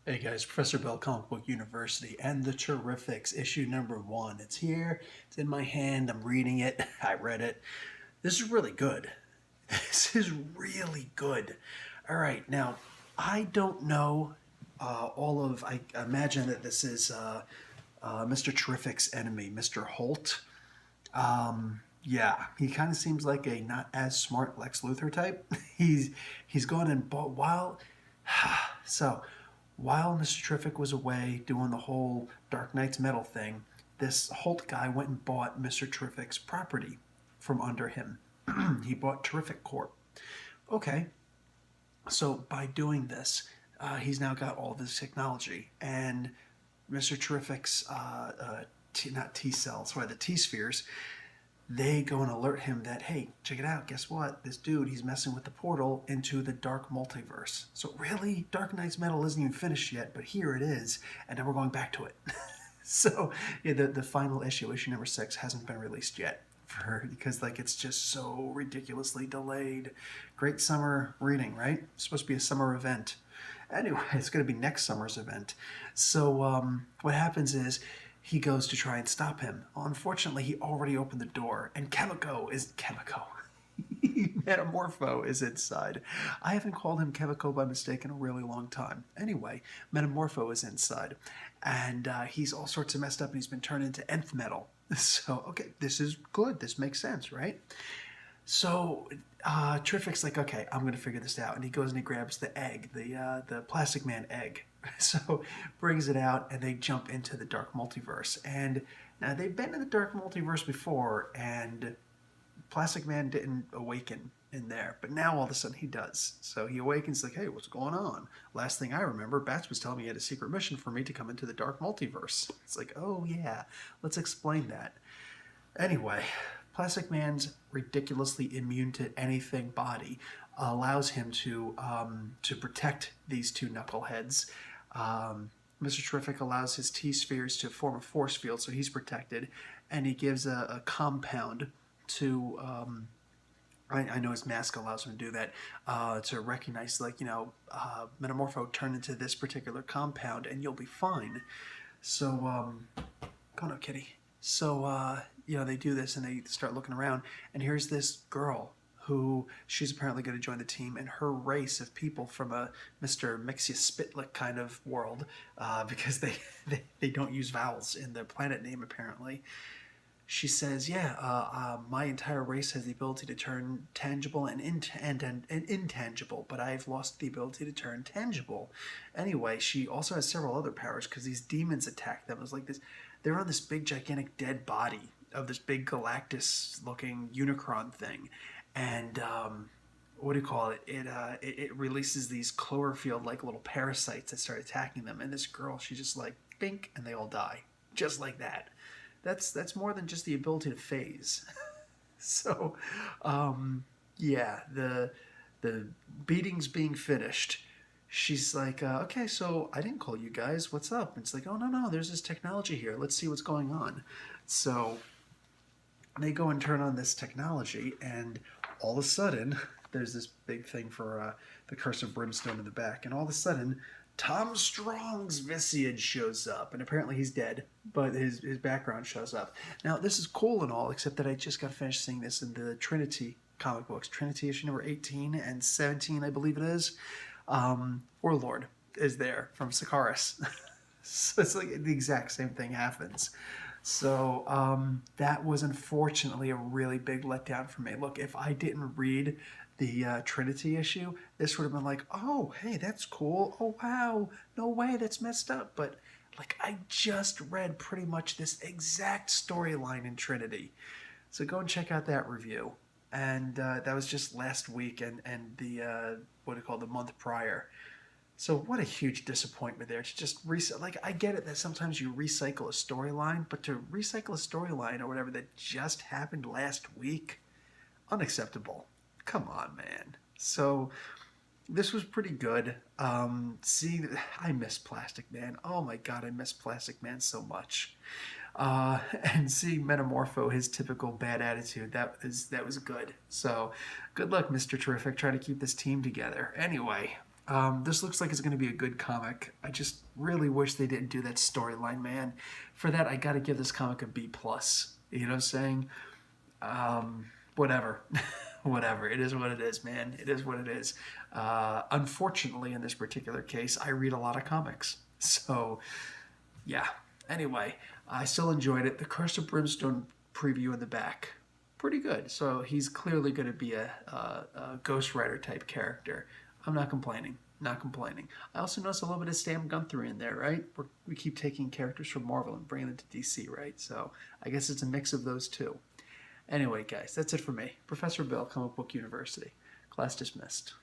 Hey guys, Professor Bell, Comic Book University, and the Terrifics, issue number 1. It's here, it's in my hand, I'm reading it, I read it. This is really good. This is really good. All right, now, I don't know I imagine that this is Mr. Terrific's enemy, Mr. Holt. Yeah, he kind of seems like a not as smart Lex Luthor type. He's gone and bought so while Mr. Terrific was away doing the whole Dark Knight's Metal thing, this Holt guy went and bought Mr. Terrific's property from under him. He bought Terrific Corp. Okay, so by doing this, he's now got all this technology, and Mr. Terrific's not T cells, the T spheres, they go and alert him that, hey, check it out, guess what? This dude, he's messing with the portal into the dark multiverse. So really, Dark Knight's Metal isn't even finished yet, but here it is, and then we're going back to it. So yeah, the final issue number 6, hasn't been released yet because it's just so ridiculously delayed. Great summer reading, right? It's supposed to be a summer event. Anyway, it's going to be next summer's event. So what happens is he goes to try and stop him. Unfortunately, he already opened the door, and Chemico. Metamorpho is inside. I haven't called him Chemico by mistake in a really long time. Anyway, Metamorpho is inside, and he's all sorts of messed up, and he's been turned into nth metal. So, okay, this is good. This makes sense, right? So Terrific's like, okay, I'm going to figure this out. And he goes and he grabs the egg, the Plastic Man egg. So brings it out, and they jump into the Dark Multiverse. And now they've been in the Dark Multiverse before, and Plastic Man didn't awaken in there. But now all of a sudden he does. So he awakens like, hey, what's going on? Last thing I remember, Bats was telling me he had a secret mission for me to come into the Dark Multiverse. It's like, oh yeah, let's explain that. Anyway, Plastic Man's ridiculously immune to anything body allows him to protect these two knuckleheads. Mr. Terrific allows his T-spheres to form a force field, so he's protected, and he gives a compound to... I know his mask allows him to do that, to recognize, Metamorpho turn into this particular compound, and you'll be fine. So, come on, kitty. So, they do this, and they start looking around, and here's this girl who she's apparently going to join the team, and her race of people from a Mr. Mixia Spitlick kind of world, because they don't use vowels in their planet name, apparently. She says, my entire race has the ability to turn tangible and intangible, but I've lost the ability to turn tangible. Anyway, she also has several other powers because these demons attack them. It was like this, they're on this big, gigantic dead body of this big Galactus-looking Unicron thing. And what do you call it? It releases these Cloverfield-like little parasites that start attacking them. And this girl, she's just like, bink, and they all die. Just like that. That's more than just the ability to phase. So, the beating's being finished. She's like, okay, so I didn't call you guys. What's up? And it's like, oh, no, there's this technology here. Let's see what's going on. So they go and turn on this technology, and all of a sudden, there's this big thing for the Curse of Brimstone in the back, and all of a sudden, Tom Strong's visage shows up, and apparently he's dead, but his background shows up. Now, this is cool and all, except that I just got finished seeing this in the Trinity comic books. Trinity issue number 18 and 17, I believe it is. Warlord is there from Sikaris. So it's like the exact same thing happens. So that was unfortunately a really big letdown for me. Look, if I didn't read the Trinity issue, this would have been like, oh, hey, that's cool. Oh, wow. No way, that's messed up. But, I just read pretty much this exact storyline in Trinity. So go and check out that review. And that was just last week and the, the month prior. So what a huge disappointment there. To just I get it that sometimes you recycle a storyline, but to recycle a storyline or whatever that just happened last week, unacceptable. Come on, man. So this was pretty good. I miss Plastic Man. Oh my god, I miss Plastic Man so much. And seeing Metamorpho, his typical bad attitude, that was good. So good luck, Mr. Terrific, trying to keep this team together. Anyway, This looks like it's going to be a good comic. I just really wish they didn't do that storyline, man. For that, I got to give this comic a B plus. You know what I'm saying? Whatever. Whatever. It is what it is, man. It is what it is. Unfortunately, in this particular case, I read a lot of comics. So, yeah. Anyway, I still enjoyed it. The Curse of Brimstone preview in the back, pretty good. So he's clearly going to be a Ghost Rider type character. I'm not complaining. Not complaining. I also noticed a little bit of Sam Guthrie in there, right? We keep taking characters from Marvel and bringing them to DC, right? So I guess it's a mix of those two. Anyway, guys, that's it for me. Professor Bill, Comic Book University. Class dismissed.